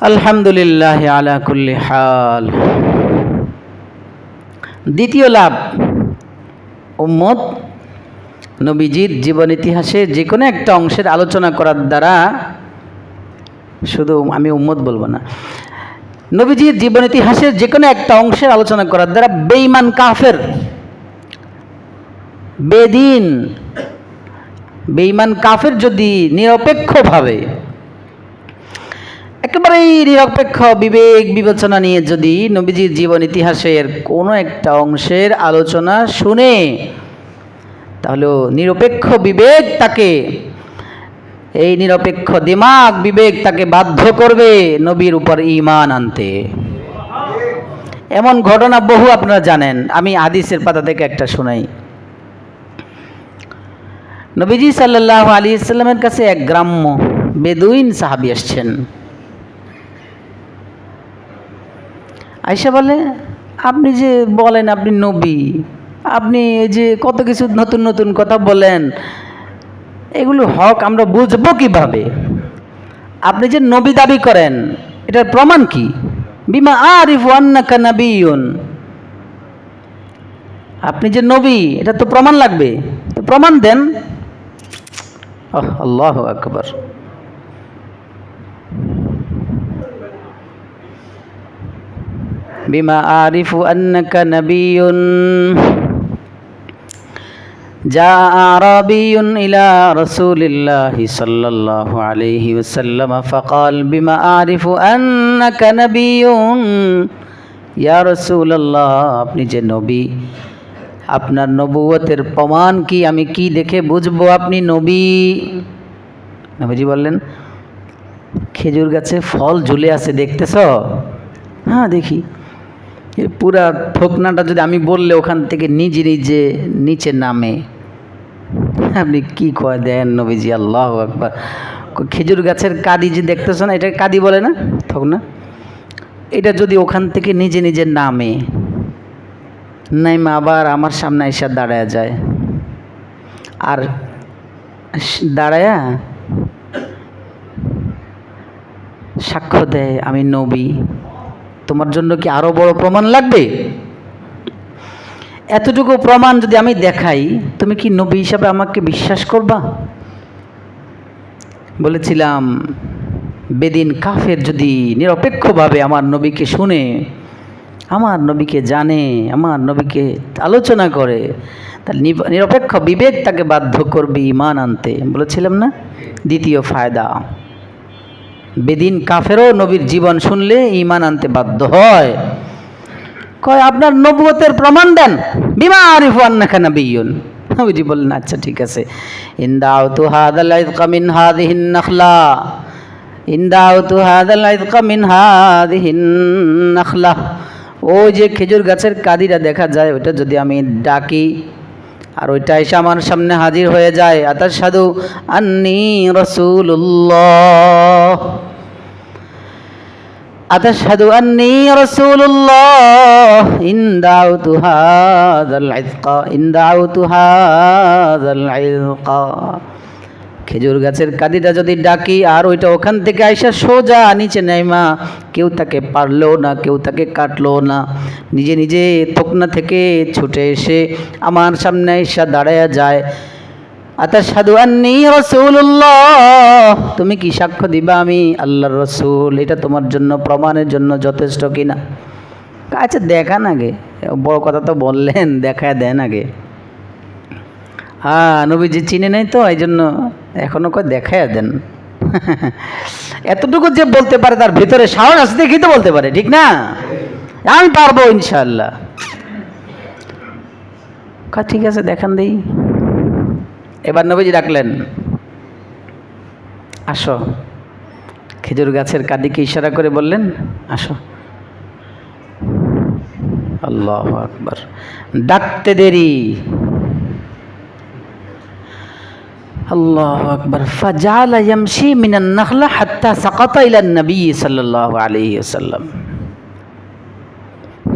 আলহামদুলিল্লাহ আলা কুল্লি হাল। দ্বিতীয় লাভ, উম্মত নবীজির জীবন ইতিহাসে যে কোনো একটা অংশের আলোচনা করার দ্বারা, শুধু আমি উম্মত বলবো না, নবীজির জীবন ইতিহাসের যে কোনো একটা অংশের আলোচনা করার দ্বারা বেঈমান কাফের, বেদিন, বেঈমান কাফের যদি নিরপেক্ষভাবে, একেবারেই নিরপেক্ষ বিবেক বিবেচনা নিয়ে যদি নবীজির জীবন ইতিহাসের কোনো একটা অংশের আলোচনা শুনে, তাহলে নিরপেক্ষ বিবেক তাকে, এই নিরপেক্ষ দিমাগ বিবেক তাকে বাধ্য করবে নবীর উপর ঈমান আনতে। এমন ঘটনা বহু আপনারা জানেন। আমি হাদিসের পাতা থেকে একটা শোনাই। নবীজি সাল্লাল্লাহু আলাইহি ওয়াসাল্লামের কাছে এক গ্রাম্য বেদুইন সাহাবী আসছেন। আয়েশা বলে, আপনি যে বলেন আপনি নবী, আপনি এই যে কত কিছু নতুন নতুন কথা বলেন, এগুলো হক আমরা বুঝবো কিভাবে? আপনি যে নবী দাবি করেন এটার প্রমাণ কি? বিমা আরিফু আন্নাকা নাবিয়্যুন, আপনি যে নবী এটা তো প্রমাণ লাগবে, তো প্রমাণ দেন। আল্লাহু আকবার। বিমা আরিফু আন্নাকা নাবিয়্যুন جاء أعرابي إلى رسول الله صلى الله عليه وسلم فقال بما أعرف أنك نبي يا رسول الله, আপনি যে নবী, আপনার নবুয়তের প্রমাণ কি? আমি কি দেখে বুঝবো আপনি নবী? নবীজি বললেন, খেজুর গাছে ফল ঝুলে আছে দেখতেছ? হ্যাঁ দেখি। পুরা থোকনাটা যদি আমি বললে ওখান থেকে নিজে নিজে নিচে নামে। আপনি কি কয় দেন নবীজি? আল্লাহু আকবার। খেজুর গাছের কাদি যে দেখতেছ না, এটা কাদি বলে না, থোকনা, এটা যদি ওখান থেকে নিজে নিজে নামে, নাইমা আবার আমার সামনে এসে দাঁড়ায় যায়, আর দাঁড়ায়া সাক্ষ্য দেয় আমি নবী, তোমার জন্য কি আরো বড় প্রমাণ লাগবে? এতটুকু প্রমাণ যদি আমি দেখাই, তুমি কি নবী হিসাবে আমাকে বিশ্বাস করবা? বলেছিলাম, বেদিন কাফের যদি নিরপেক্ষভাবে আমার নবীকে শুনে, আমার নবীকে জানে, আমার নবীকে আলোচনা করে, তাহলে নিরপেক্ষ বিবেক তাকে বাধ্য করবে ঈমান আনতে। বলেছিলাম না? দ্বিতীয় ফায়দা, বেদিন কাফেরও নবীর জীবন শুনলে ঈমান আনতে বাধ্য হয়। কয় আপনার নবুয়তের প্রমাণ দেন। বিমা আরিফু আন্নাকা নাবিয়্যুন। নবীজি বললেন, আচ্ছা ঠিক আছে। ইনদাউতু হাদাল ইযকা মিন হাযিহিন নাখলা, ইনদাউতু হাদাল ইযকা মিন হাযিহিন নাখলা, ওই যে খেজুর গাছের কাদিটা দেখা যায়, ওইটা যদি আমি ডাকি আর ওইটা এসে আমার সামনে হাজির হয়ে যায়, আতাশহাদু আন্নী রাসূলুল্লাহ, আতাশহাদু আন্নী রাসূলুল্লাহ, ইনদাউতু হাযাল ইযকা, ইনদাউতু হাযাল ইযকা, খেজুর গাছের কাদিটা যদি ডাকি আর ওইটা ওখান থেকে আইসা সোজা নিচে নাইমা, কেউ তাকে পারলো না, কেউ তাকে কাটলো না, নিজে নিজে তকনা থেকে ছুটে এসে আমার সামনে আইসা দাঁড়ায়া যায়, আতাশহাদু আন্নী রাসূলুল্লাহ, তুমি কি সাক্ষ্য দিবা আমি আল্লাহর রাসূল? এটা তোমার জন্য প্রমাণের জন্য যথেষ্ট কিনা? আচ্ছা দেখান আগে, বড় কথা তো বললেন, দেখায় দেন আগে। হ্যাঁ, নবীজি চিনে নাই তো, এই জন্য এখনো কয় দেখায় দেন। এতটুকু যে বলতে পারে তার ভিতরে সাহস আছে দেখি তো বলতে পারে, ঠিক না? আমি পারবো ইনশাআল্লাহ। ঠিক আছে দেখান দেই। এবার নবীজি ডাকলেন, আসো। খেজুর গাছের কাদিকে ইশারা করে বললেন, আসো। আল্লাহু আকবার। ডাকতে দেরি, আল্লাহু আকবার। ফাজালা ইয়ামশি মিনান নাখলা হাত্তা সাকাতা ইলা নবী সাল্লাল্লাহু আলাইহি ওয়াসাল্লাম।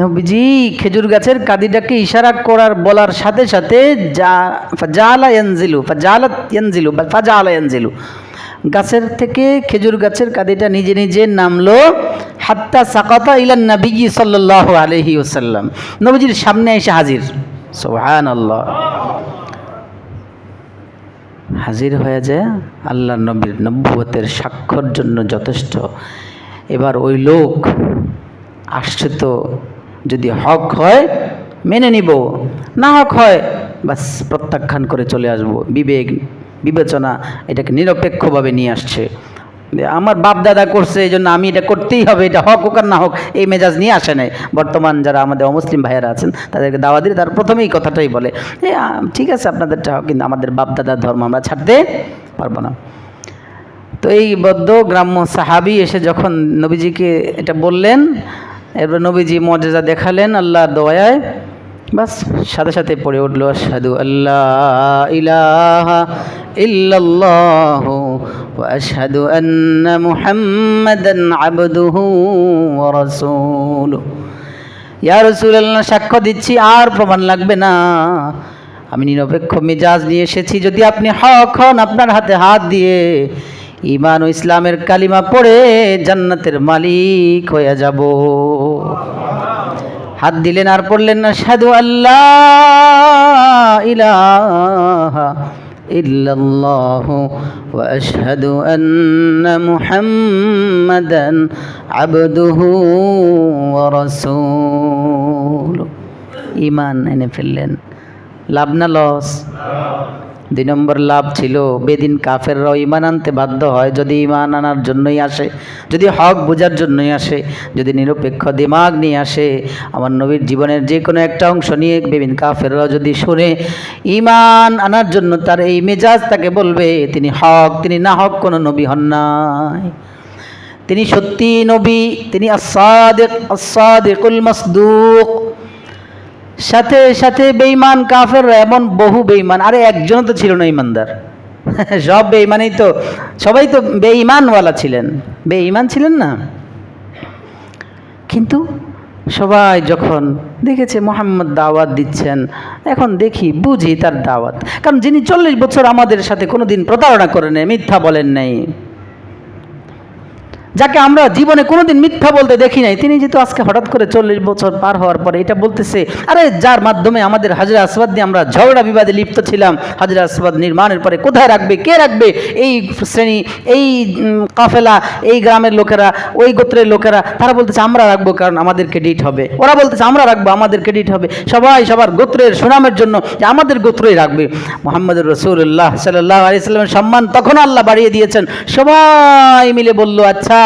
নবীজি খেজুর গাছের কাদিটাকে ইশারা করার বলার সাথে সাথে ফাজালা ইয়ানজিলু, ফাজালাত ইয়ানজিলু, ফাজালা ইয়ানজিলু, গাছের থেকে খেজুর গাছের কাদিটা নিজে নিজে নামলো, হাত্তা সাকাতা ইলা নবী সাল্লাল্লাহু আলাইহি ওয়াসাল্লাম, নবীজির সামনে এসে হাজির। সুবহানাল্লাহ। হাজির হয়ে যায় আল্লাহ নবীর নবুয়তের সাক্ষ্যর জন্য যথেষ্ট। এবার ওই লোক আসছে তো, যদি হক হয় মেনে নিব, না হক হয় বাস প্রত্যাখ্যান করে চলে আসব। বিবেক বিবেচনা এটাকে নিরপেক্ষভাবে নিয়ে আসছে। আমার বাপ দাদা করছে এই জন্য আমি এটা করতেই হবে, এটা হক হোক আর না হোক এই মেজাজ নিয়ে আসে নাই। বর্তমান যারা আমাদের অমুসলিম ভাইয়েরা আছেন তাদেরকে দাওয়া দিলে তারা প্রথমেই কথাটাই বলে, ঠিক আছে আপনাদেরটা হোক, কিন্তু আমাদের বাপ দাদার ধর্ম আমরা ছাড়তে পারবো না। তো এই বদ্ধ গ্রাম্য সাহাবি এসে যখন নবীজিকে এটা বললেন, এরপর নবীজি মর্যাদা দেখালেন আল্লাহর দয়ায়, বাস সাথে সাথে পড়ে উঠল আশহাদু আল্লাহ ইলাহা ইল্লাল্লাহু ওয়া আশহাদু আন্না মুহাম্মাদান আবদুহু ওয়া রাসূলুহু। ইয়া রাসূলুল্লাহ, সাক্ষ্য দিচ্ছি আর প্রমাণ লাগবে না, আমি নিরপেক্ষ মেজাজ নিয়ে এসেছি। যদি আপনি হক হন আপনার হাতে হাত দিয়ে ঈমান ও ইসলামের কালিমা পড়ে জান্নাতের মালিক হয়ে যাব। হাত দিলেন আর পড়লেন না আশহাদু আল্লাহ ইলাহা ইল্লাল্লাহু ওয়া আশহাদু আন্না মুহাম্মাদান আবদুহু ওয়া রাসূলুহু। ঈমান এনে ফেললেন। লাভ না লস? 2 নম্বর লাভ ছিল, বেদিন কাফেররাও ঈমান আনতে বাধ্য হয় যদি ঈমান আনার জন্যই আসে, যদি হক বোঝার জন্যই আসে, যদি নিরপেক্ষ দিমাগ নিয়ে আসে। আমার নবীর জীবনের যে কোনো একটা অংশ নিয়ে বেদিন কাফেররাও যদি শুনে ঈমান আনার জন্য তার এই মেজাজ তাকে বলবে তিনি হক, তিনি না হক কোনো নবী হন নাই। তিনি সত্যি নবী, তিনি আস-সাদিকুল মাসদুক। সাথে সাথে বেঈমান কাফেররা, এমন বহু বেঈমান, আরে একজনও তো ছিল না ইমানদার, সব বেঈমানই তো, সবাই তো বেঈমানওয়ালা ছিলেন, বেঈমান ছিলেন না। কিন্তু সবাই যখন দেখেছে মুহাম্মদ দাওয়াত দিচ্ছেন, এখন দেখি বুঝি তার দাওয়াত, কারণ যিনি 40 বছর আমাদের সাথে কোনোদিন প্রতারণা করেন নাই, মিথ্যা বলেন নাই, যাকে আমরা জীবনে কোনোদিন মিথ্যা বলতে দেখি নাই, তিনি যেহেতু আজকে হঠাৎ করে 40 বছর পার হওয়ার পরে এটা বলতেছে, আরে যার মাধ্যমে আমাদের হাজরা আসওয়াদ নিয়ে আমরা ঝগড়া বিবাদে লিপ্ত ছিলাম, হাজরা আসওয়াদ নির্মাণের পরে কোথায় রাখবে, কে রাখবে, এই শ্রেণী, এই কাফেলা, এই গ্রামের লোকেরা, ওই গোত্রের লোকেরা, তারা বলতেছে আমরা রাখবো কারণ আমাদের ক্রেডিট হবে, ওরা বলতেছে আমরা রাখবো আমাদের ক্রেডিট হবে, সবাই সবার গোত্রের সুনামের জন্য যে আমাদের গোত্রই রাখবে। মুহাম্মদুর রাসূলুল্লাহ সাল্লাল্লাহু আলাইহি সাল্লামের সম্মান তখন আল্লাহ বাড়িয়ে দিয়েছেন। সবাই মিলে বলল আচ্ছা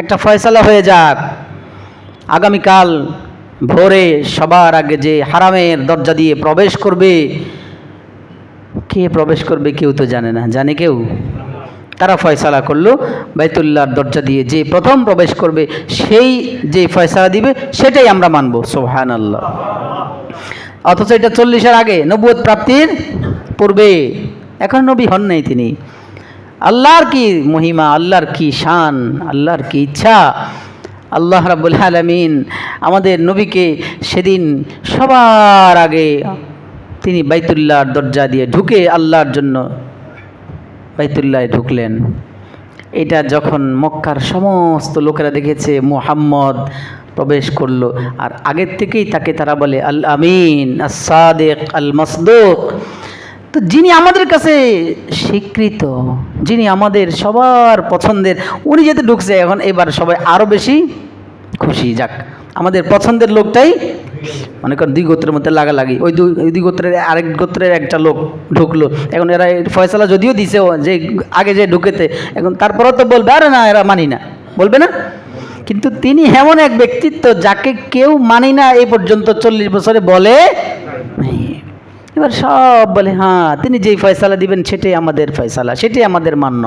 একটা ফয়সালা হয়ে যাক, আগামীকাল ভোরে সবার আগে যে হারামের দরজা দিয়ে প্রবেশ করবে, কে প্রবেশ করবে কেউ তো জানে না, জানে কেউ? তারা ফয়সালা করলো বাইতুল্লাহর দরজা দিয়ে যে প্রথম প্রবেশ করবে সেই যে ফয়সালা দিবে সেটাই আমরা মানব। সুবহানাল্লাহ। অথচ এটা 40-এর আগে, নবুয়ত প্রাপ্তির পূর্বে, এখন নবী হন নাই তিনি। আল্লাহর কি মহিমা, আল্লাহর কি শান, আল্লাহর কি ইচ্ছা, আল্লাহ রাব্বুল আলামিন আমাদের নবীকে সেদিন সবার আগে তিনি বাইতুল্লাহর দরজা দিয়ে ঢুকে আল্লাহর জন্য বাইতুল্লাহে ঢুকলেন। এটা যখন মক্কার সমস্ত লোকেরা দেখেছে মুহাম্মদ প্রবেশ করলো, আর আগের থেকেই তাকে তারা বলে আল আমিন, আস-সাদিক, আল মাসদুক। তো যিনি আমাদের কাছে স্বীকৃত, যিনি আমাদের সবার পছন্দের, উনি যেতে ঢুকছে, এখন এবার সবাই আরও বেশি খুশি। যাক, আমাদের পছন্দের লোকটাই, মনে করেন 2 গোত্রের মধ্যে লাগালাগি, ওই দুই গোত্রের আরেক গোত্রের একটা লোক ঢুকলো, এখন এরা ফয়সালা যদিও দিছে যে আগে যে ঢুকেতে, এখন তারপরেও তো বলবে আরে না এরা মানি না, বলবে না? কিন্তু তিনি এমন এক ব্যক্তিত্ব যাকে কেউ মানি না এই পর্যন্ত 40 বছরে বলে। এবার সব বলে হ্যাঁ তিনি যেই ফয়সালা দিবেন সেটাই আমাদের ফয়সালা, সেটাই আমাদের মান্য।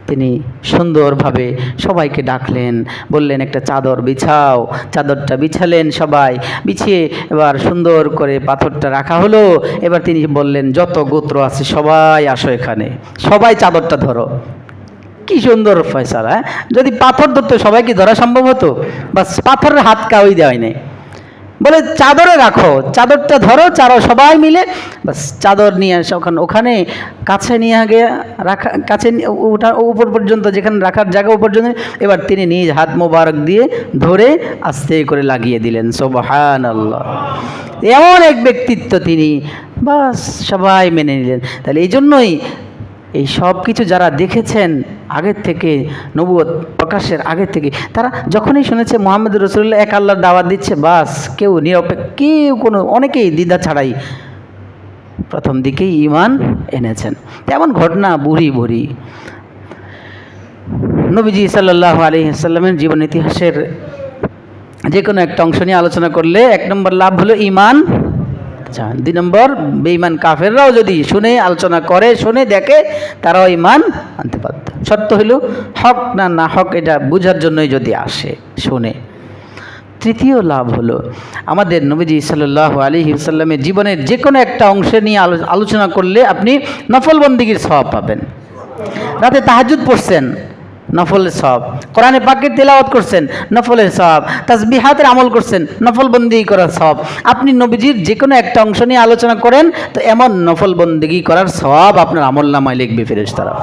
তিনি সুন্দরভাবে সবাইকে ডাকলেন, বললেন একটা চাদর বিছাও, চাদরটা বিছালেন সবাই, বিছিয়ে এবার সুন্দর করে পাথরটা রাখা হলো। এবার তিনি বললেন যত গোত্র আছে সবাই আসো এখানে, সবাই চাদরটা ধরো। কি সুন্দর ফয়সালা! যদি পাথর ধরতো সবাই কি ধরা সম্ভব হতো? বাস পাথরের হাত কাউই দেওয়াই নেই। বলে চাদরে রাখো, চাদরটা ধরো, সবাই মিলে বাস চাদর নিয়ে এসে ওখানে কাছে নিয়ে গিয়ে রাখা, কাছে ওঠার উপর পর্যন্ত, যেখানে রাখার জায়গা উপর পর্যন্ত, এবার তিনি নিজ হাত মোবারক দিয়ে ধরে আস্তে করে লাগিয়ে দিলেন। সুবহানাল্লাহ। এমন এক ব্যক্তিত্ব তিনি, বাস সবাই মেনে নিলেন। তাহলে এই জন্যই এই সব কিছু যারা দেখেছেন আগের থেকে, নবুয়ত প্রকাশের আগের থেকে, তারা যখনই শুনেছে মুহাম্মদ রাসূলুল্লাহ এক আল্লাহর দাওয়াত দিচ্ছে, বাস কেউ কেউ অনেকেই দ্বিধা ছাড়াই প্রথম দিকেই ঈমান এনেছেন। তেমন ঘটনা বুড়ি বুড়ি। নবীজি সাল্লাল্লাহু আলাইহি ওয়াসাল্লামের জীবন ইতিহাসের যে কোনো একটা অংশ নিয়ে আলোচনা করলে 1 নম্বর লাভ হলো ঈমান। 2 নম্বর, বেঈমান কাফেররাও যদি শুনে আলোচনা করে, শুনে দেখে, তারাও ঈমান আনতে পারত। শর্ত হইল হক না হক এটা বোঝার জন্যই যদি আসে, শুনে। তৃতীয় লাভ হলো আমাদের নবীজি সাল্লাল্লাহু আলাইহি ওয়াসাল্লামের জীবনের যে কোনো একটা অংশ নিয়ে আলোচনা করলে আপনি নফল বন্দেগীর সওয়াব পাবেন। রাতে তাহাজ্জুদ পড়ছেন, নফলের সওয়াব। কোরআনে পাকের তেলাওয়াত করছেন, নফলের সওয়াব। তাসবিহাতের আমল করছেন, নফল বন্দেগী করার সওয়াব। আপনি নবীজির যে কোনো একটা অংশ নিয়ে আলোচনা করেন, তো এমন নফল বন্দেগী করার সওয়াব আপনার আমলনামায় লিখবে ফেরেশতারা।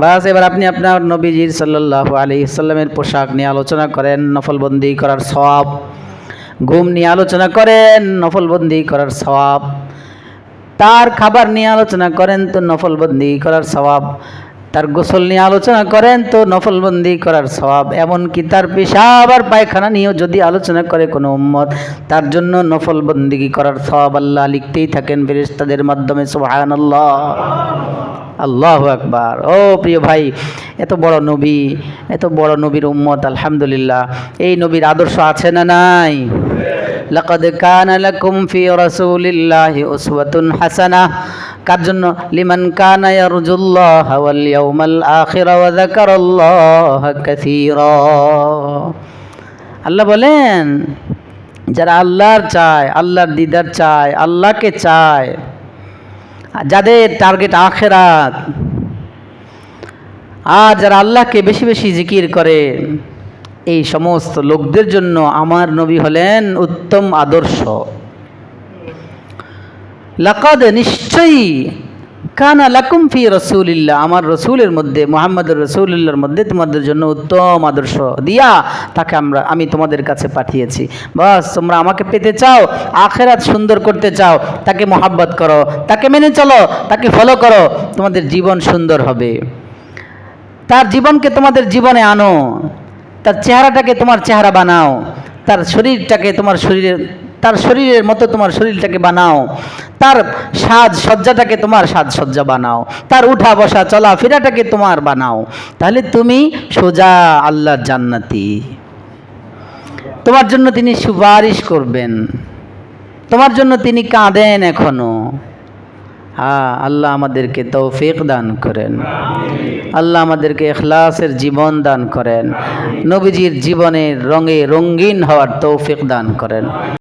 বাস এবার আপনি আপনার নবীজির সাল্লাল্লাহু আলাইহি ওয়াসাল্লামের পোশাক নিয়ে আলোচনা করেন, নফল বন্দেগী করার সওয়াব। ঘুম নিয়ে আলোচনা করেন, নফল বন্দেগী করার সওয়াব। তার খাবার নিয়ে আলোচনা করেন, তো নফল বন্দেগী করার সওয়াব। তার গোসল নিয়ে আলোচনা করেন, তো নফলবন্দি করার সওয়াব। এমনকি তার পেশাব আর পায়খানা নিয়েও যদি আলোচনা করে কোনো উম্মত, তার জন্য নফলবন্দি করার সওয়াব আল্লাহ লিখতেই থাকেন ফেরেশতাদের মাধ্যমে। সুবহানাল্লাহ, আল্লাহু আকবার। ও প্রিয় ভাই, এত বড় নবী, এত বড় নবীর উম্মত, আলহামদুলিল্লাহ। এই নবীর আদর্শ আছে না নাই? লাকাদ কানা লাকুম ফি রাসূলিল্লাহি উসওয়াতুন হাসানাহ। কার জন্য? লিমান কানা ইয়ারজুল্লাহ ওয়াল ইয়াউমাল আখির ওয়া যাকারাল্লাহ কাসীরা। আল্লাহ বলেন, যারা আল্লাহর চায়, আল্লাহর দিদার চায়, আল্লাহকে চায়, যাদের টার্গেট আখিরাত, আর যারা আল্লাহকে বেশি বেশি জিকির করে, এই সমস্ত লোকদের জন্য আমার নবী হলেন উত্তম আদর্শ। লাকাদ, নিশ্চয়ই, কানা লাকুম ফি রাসূলিল্লাহ, আমার রসুলের মধ্যে, মুহাম্মদুর রাসূলুল্লাহর মধ্যে তোমাদের জন্য উত্তম আদর্শ দিয়া তাকে আমি তোমাদের কাছে পাঠিয়েছি। বাস তোমরা আমাকে পেতে চাও, আখিরাত সুন্দর করতে চাও, তাকে মহাব্বত করো, তাকে মেনে চলো, তাকে ফলো করো, তোমাদের জীবন সুন্দর হবে। তার জীবনকে তোমাদের জীবনে আনো, তার চেহারাটাকে তোমার চেহারা বানাও, তার শরীরটাকে তোমার শরীরের, তার শরীরের মতো তোমার শরীরটাকে বানাও, তার সাজসজ্জাটাকে তোমার সাজসজ্জা বানাও, তার উঠা বসা চলা ফেরাটাকে তোমার বানাও। তাহলে তুমি সোজা আল্লাহর জান্নাতি। তোমার জন্য তিনি সুপারিশ করবেন, তোমার জন্য তিনি কাঁদেন এখনো। আল্লাহ আমাদেরকে তৌফিক দান করেন, আল্লাহ আমাদেরকে ইখলাসের জীবন দান করেন, নবীজির জীবনের রঙে রঙিন হওয়ার তৌফিক দান করেন।